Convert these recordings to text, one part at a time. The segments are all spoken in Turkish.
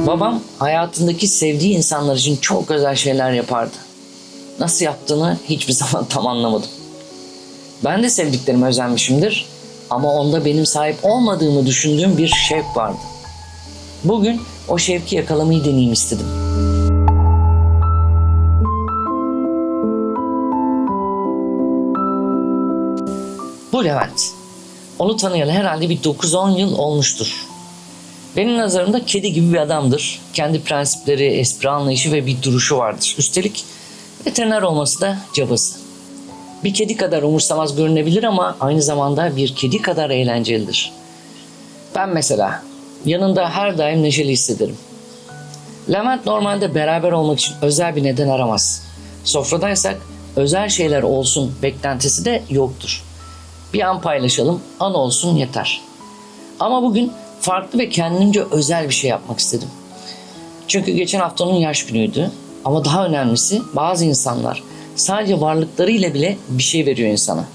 Babam hayatındaki sevdiği insanlar için çok özel şeyler yapardı. Nasıl yaptığını hiçbir zaman tam anlamadım. Ben de sevdiklerime özenmişimdir ama onda benim sahip olmadığımı düşündüğüm bir şevk vardı. Bugün o şevki yakalamayı deneyeyim istedim. Bu Levent. Onu tanıyalı herhalde bir 9-10 yıl olmuştur. Benim nazarımda kedi gibi bir adamdır. Kendi prensipleri, espri anlayışı ve bir duruşu vardır. Üstelik veteriner olması da cabası. Bir kedi kadar umursamaz görünebilir ama aynı zamanda bir kedi kadar eğlencelidir. Ben mesela yanında her daim neşeli hissederim. Levent normalde beraber olmak için özel bir neden aramaz. Sofradaysak özel şeyler olsun beklentisi de yoktur. Bir an paylaşalım, an olsun yeter. Ama bugün farklı ve kendimce özel bir şey yapmak istedim. Çünkü geçen hafta onun yaş günüydü. Ama daha önemlisi bazı insanlar sadece varlıklarıyla bile bir şey veriyor insana.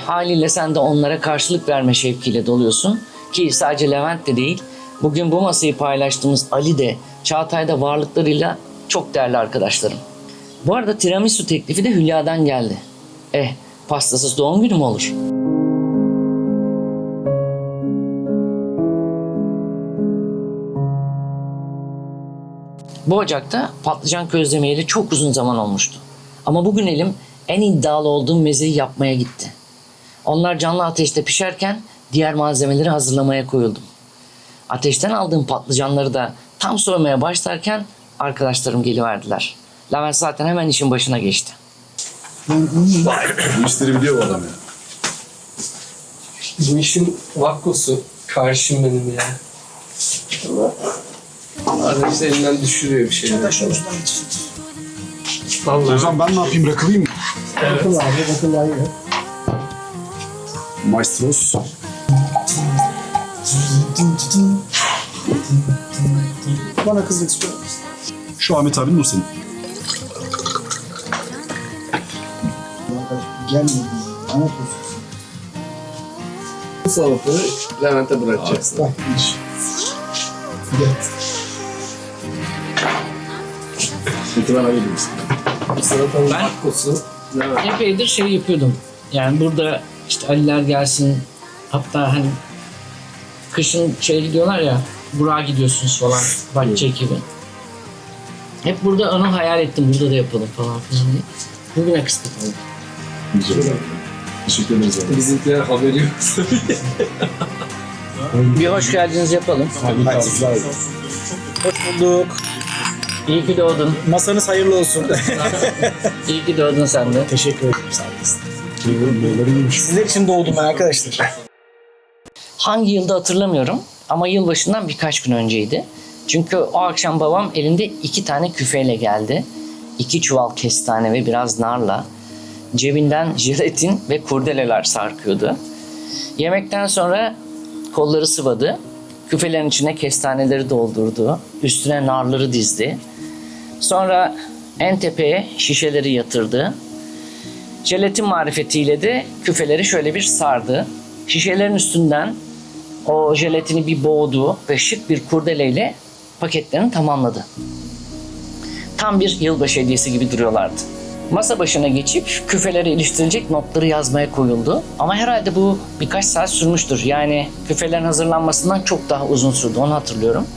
Haliyle sen de onlara karşılık verme şevkiyle doluyorsun. Ki sadece Levent de değil, bugün bu masayı paylaştığımız Ali de, Çağatay da varlıklarıyla çok değerli arkadaşlarım. Bu arada tiramisu teklifi de Hülya'dan geldi. Pastasız doğum günü mü olur? Bu ocakta patlıcan közlemeyeli çok uzun zaman olmuştu. Ama bugün elim en iddialı olduğum mezeyi yapmaya gitti. Onlar canlı ateşte pişerken diğer malzemeleri hazırlamaya koyuldum. Ateşten aldığım patlıcanları da tam soymaya başlarken arkadaşlarım geliverdiler. Levent zaten hemen işin başına geçti. Bu işleri biliyor bu adam ya. Bu işin vakkosu karşım benim ya. Ama arada elinden düşürüyor bir şeyler. Vallahi. Hocam ben ne yapayım, bırakılayım mı? Evet. Bakın abi. Maestros. Bana kızlık istiyor musun? Şu Ahmet abinin o senin. Gelmedi. Bana kızlık. Bu salatayı Levent'e bırakacaksın. Bak iş. Gel. Getir bana geliriz. Bu salatanın Ben- vakkosu Levent. Epeydir şey yapıyordum. Yani burada işte Aliler gelsin. Hatta hani kışın şey gidiyorlar ya, Burak'a gidiyorsunuz falan, bahçe gibi. Hep burada onu hayal ettim, burada da yapalım falan filan diye. Bugüne kısmet oldu. Güzel. Teşekkür ederiz abi. Bizimkiler haberi yok. Bir hoş geldiniz yapalım. Hoş bulduk. İyi ki doğdun. Masanız hayırlı olsun. İyi ki doğdun sen de. Teşekkür ederim. Sağ olasın. Sizler için doğdum ben arkadaşlar. Hangi yılda hatırlamıyorum ama yılbaşından birkaç gün önceydi. Çünkü o akşam babam elinde 2 tane küfeyle geldi. 2 çuval kestane ve biraz narla. Cebinden jelatin ve kurdeleler sarkıyordu. Yemekten sonra kolları sıvadı. Küfelerin içine kestaneleri doldurdu. Üstüne narları dizdi. Sonra en tepeye şişeleri yatırdı. Jelatin marifetiyle de küfeleri şöyle bir sardı. Şişelerin üstünden o jelatini bir boğdu ve şık bir kurdeleyle paketlerini tamamladı. Tam bir yılbaşı hediyesi gibi duruyorlardı. Masa başına geçip küfelere iliştirecek notları yazmaya koyuldu. Ama herhalde bu birkaç saat sürmüştür. Yani küfelerin hazırlanmasından çok daha uzun sürdü, onu hatırlıyorum.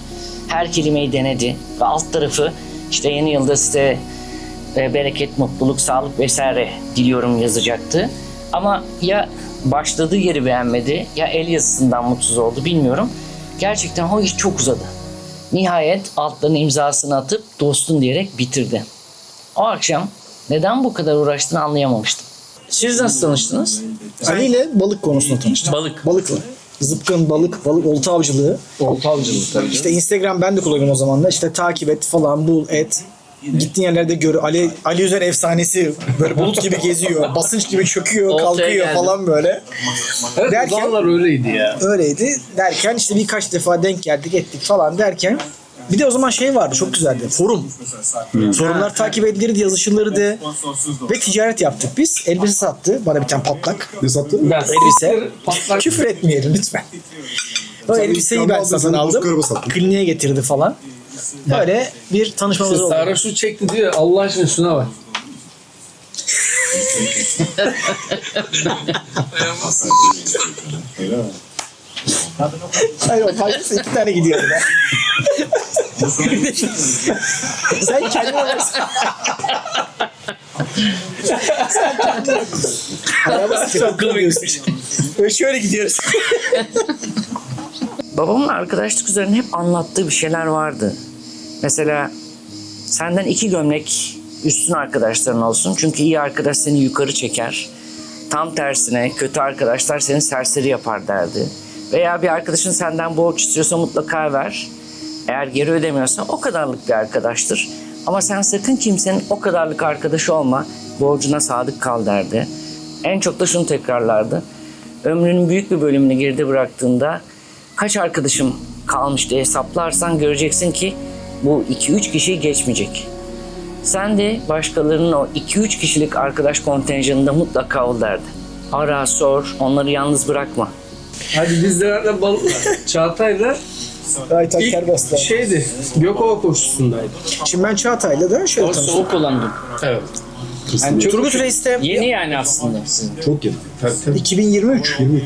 Her kelimeyi denedi ve alt tarafı işte yeni yılda size bereket, mutluluk, sağlık vesaire diliyorum yazacaktı. Ama ya başladığı yeri beğenmedi ya el yazısından mutsuz oldu, bilmiyorum. Gerçekten o iş çok uzadı. Nihayet altlarına imzasını atıp dostun diyerek bitirdi. O akşam neden bu kadar uğraştığını anlayamamıştım. Siz nasıl tanıştınız? Ali ile balık konusunda tanıştık. Balık. Balıkla. Zıpkın, balık, olta avcılığı. Olta avcılığı tabii. İşte Instagram ben de kullanıyorum o zaman da. İşte takip et falan, bul, et. Gittiğin yerlerde gör. Ali Üzer efsanesi böyle bulut gibi geziyor. Basınç gibi çöküyor, Oltaya kalkıyor geldi. falan böyle. Evet, Derken- o zamanlar öyleydi ya. Öyleydi. Derken işte birkaç defa denk geldik ettik falan derken bir de o zaman şey vardı, çok güzeldi. Forum. Forumlar takip edilirdi, yazışılırdı. Ve ticaret yaptık biz. Elbise sattı. Bana bir tane patlak. Ne sattın? Ben Elbise. patlak. Küfür etmeyelim lütfen. O elbiseyi ben satın aldım. Kliniğe getirdi falan. Böyle bir tanışmamız oldu. Sarhoşluk çekti diyor. Allah aşkına şuna bak. Öyle mi? Hayır bak faydası 2 tane gidiyor ya. Sen kendine bakarsın. Sen kendine arabası çok kılmıyorsun. Böyle şöyle gidiyoruz. Babamın arkadaşlık üzerine hep anlattığı bir şeyler vardı. Mesela senden 2 gömlek üstün arkadaşların olsun. Çünkü iyi arkadaş seni yukarı çeker. Tam tersine kötü arkadaşlar seni serseri yapar derdi. Veya bir arkadaşın senden borç istiyorsa mutlaka ver. Eğer geri ödemiyorsa o kadarlık bir arkadaştır. Ama sen sakın kimsenin o kadarlık arkadaşı olma. Borcuna sadık kal derdi. En çok da şunu tekrarlardı. Ömrünün büyük bir bölümünü geride bıraktığında kaç arkadaşım kalmış diye hesaplarsan göreceksin ki bu 2-3 kişiyi geçmeyecek. Sen de başkalarının o 2-3 kişilik arkadaş kontenjanında mutlaka ol derdi. Ara, sor, onları yalnız bırakma. Hadi biz de nerede Çağatay'la Aytaç ilk Kerbas'ta. şeydi. Gökova koşusundaydı. Şimdi ben Çağatay'la da şöyle O tanıştım. soğuk olandı. Evet. Kesinlikle. çok Turgut Reis'te Yeni yani aslında. Çok yeni. Tabii. 2023. 23.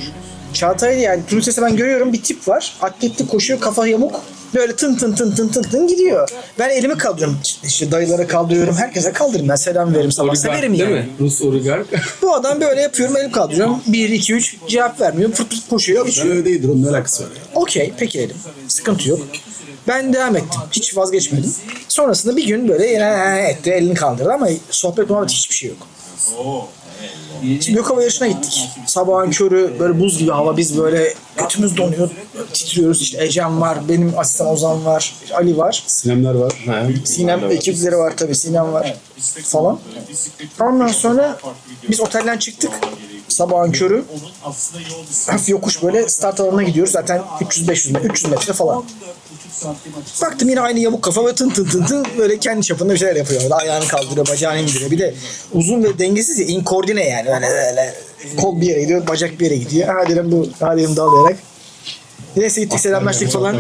Çağatay'da yani Turgut Reis'te ben görüyorum bir tip var. Atletli koşuyor, kafa yamuk. Böyle tın tın tın tın tın tın gidiyor. Ben elimi kaldırıyorum. İşte dayılara kaldırıyorum. Herkese kaldırırım. Ben selam veririm. Sabah Oligark severim değil yani. mi? Rus oligark. Bu adam böyle yapıyorum. Elim kaldırıyorum. 1, 2, 3 cevap vermiyor. Fırt fırt koşuyor. Ben Geçiyor. öyle değildir. Onun ne alakası var ya? Okey. Peki dedim. Sıkıntı yok. Ben devam ettim. Hiç vazgeçmedim. Sonrasında bir gün böyle etti. Elini kaldırdı ama sohbet muhabbet hiçbir şey yok. Şimdi Gökova yarışına gittik. Sabahın körü böyle buz gibi hava, biz böyle götümüz donuyor, titriyoruz. İşte Ecem var, benim asistan Ozan var, Ali var. Sinemler var. Sinem ekipleri var tabii, Sinem var falan. Ondan sonra biz otelden çıktık. Sabahın körü. Hafif yokuş böyle start alanına gidiyoruz. Zaten 300-500 metre, 300 metre falan. Baktım yine aynı yamuk kafa ve tın tın tın tın böyle kendi çapında bir şeyler yapıyor. Böyle ayağını kaldırıyor, bacağını indiriyor. Bir de uzun ve dengesiz ya, inkordine yani. Öyle kol bir yere gidiyor, bacak bir yere gidiyor. Ha dedim bu, ha dedim dalayarak. Neyse gittik, selamlaştık falan.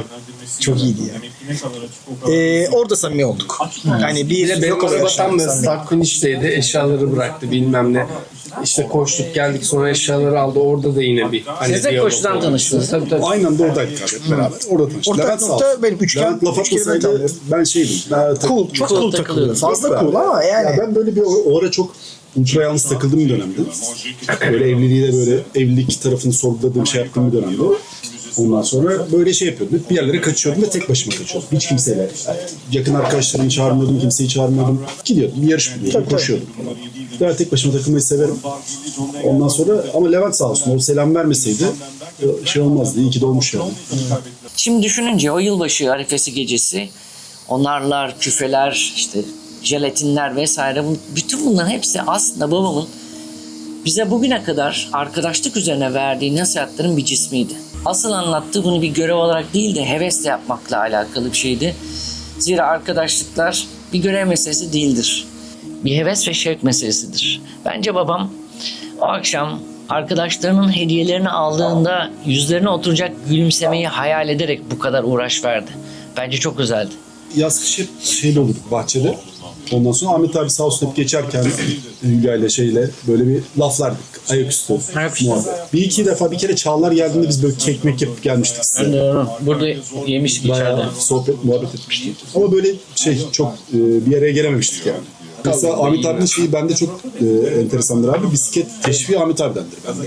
Çok iyiydi ya. Orada samimi olduk. Yani bir Benim Gökova araba yarışında tam da samimi. start finish'teydi. Eşyaları bıraktı bilmem ne. İşte koştuk geldik sonra eşyaları aldı. Orada da yine bir hani Siz de diyalog koşudan oldu. tanıştınız. Tabii tabii. Aynı anda oradaydık abi hep beraber. Orada tanıştık. Ortak Levent sağ nokta olsun. benim üçgen- Levent laf üç kelime atmasaydı tanıyorum. ben şeydim. Cool, çok cool takılıyor. Fazla Yok be cool abi. ama yani. Ya ben böyle bir o ara çok ultra yalnız takıldığım bir dönemdi. Böyle evliliğe de böyle evlilik tarafını sorguladığım şey yaptığım bir dönemdi. Ondan sonra böyle şey yapıyordum. Bir yerlere kaçıyordum ve tek başıma kaçıyordum. Hiç kimseyle. Yani yakın arkadaşlarımı çağırmıyordum, kimseyi çağırmıyordum. Gidiyordum, bir yarış buluyordum, koşuyordum falan. Ben tek başıma takılmayı severim. Ondan sonra ama Levent sağ olsun o selam vermeseydi şey olmazdı. İyi ki de olmuş yani. Şimdi düşününce o yılbaşı arifesi gecesi, o narlar, küfeler, işte jelatinler vesaire, bütün bunların hepsi aslında babamın bize bugüne kadar arkadaşlık üzerine verdiği nasihatlerin bir cismiydi. Asıl anlattığı bunu bir görev olarak değil de hevesle yapmakla alakalı bir şeydi. Zira arkadaşlıklar bir görev meselesi değildir. Bir heves ve şevk meselesidir. Bence babam o akşam arkadaşlarının hediyelerini aldığında yüzlerine oturacak gülümsemeyi hayal ederek bu kadar uğraş verdi. Bence çok güzeldi. Yaz kış hep şeyle olurduk bahçede. Ondan sonra Ahmet abi sağ olsun hep geçerken Hülya ile şeyle böyle bir laflardık. Ayaküstü. Muhabbet. Bir iki defa bir kere Çağlar geldiğinde biz böyle kekmek yapıp gelmiştik size. Doğru. Burada yemiştik içeride. Bayağı sohbet muhabbet etmiştik. Ama böyle şey çok bir araya gelememiştik yani. Mesela Ahmet abinin şeyi bende çok enteresandır abi. Bisiklet teşviği Ahmet abidendir bende.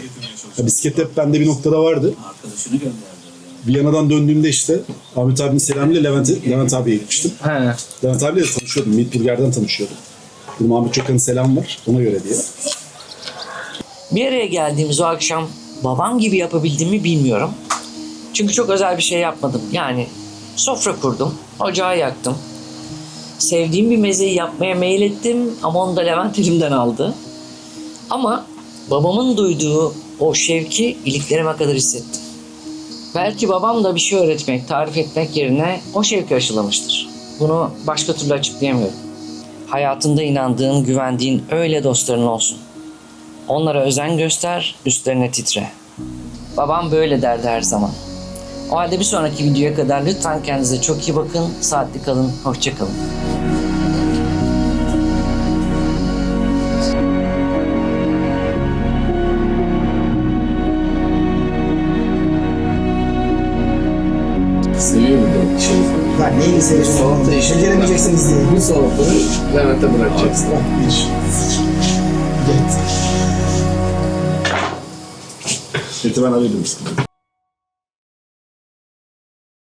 Ya, bisiklet hep bende bir noktada vardı. Viyana'dan döndüğümde işte Ahmet abinin selamıyla Levent abiye gitmiştim. He. Levent abiyle de tanışıyordum. Meat Burger'den tanışıyordum. Dedim Ahmet Çokan'ın selam var ona göre diye. Bir araya geldiğimiz o akşam babam gibi yapabildiğimi bilmiyorum. Çünkü çok özel bir şey yapmadım. Yani sofra kurdum, ocağı yaktım. Sevdiğim bir mezeyi yapmaya meyil ettim ama onu da Levent elimden aldı. Ama babamın duyduğu o şevki iliklerime kadar hissettim. Belki babam da bir şey öğretmek, tarif etmek yerine o şevki aşılamıştır. Bunu başka türlü açıklayamıyorum. Hayatında inandığın, güvendiğin öyle dostların olsun. Onlara özen göster, üstlerine titre. Babam böyle derdi her zaman. O halde bir sonraki videoya kadar lütfen kendinize çok iyi bakın. Saatli kalın. Hoşça kalın. Seviyor bir de şey. Lan neyini seviyorsun? Salata işi. Beceremeyeceksiniz diye. Bu salatayı Levent'e bırakacaksın. Eti ben alıyordum.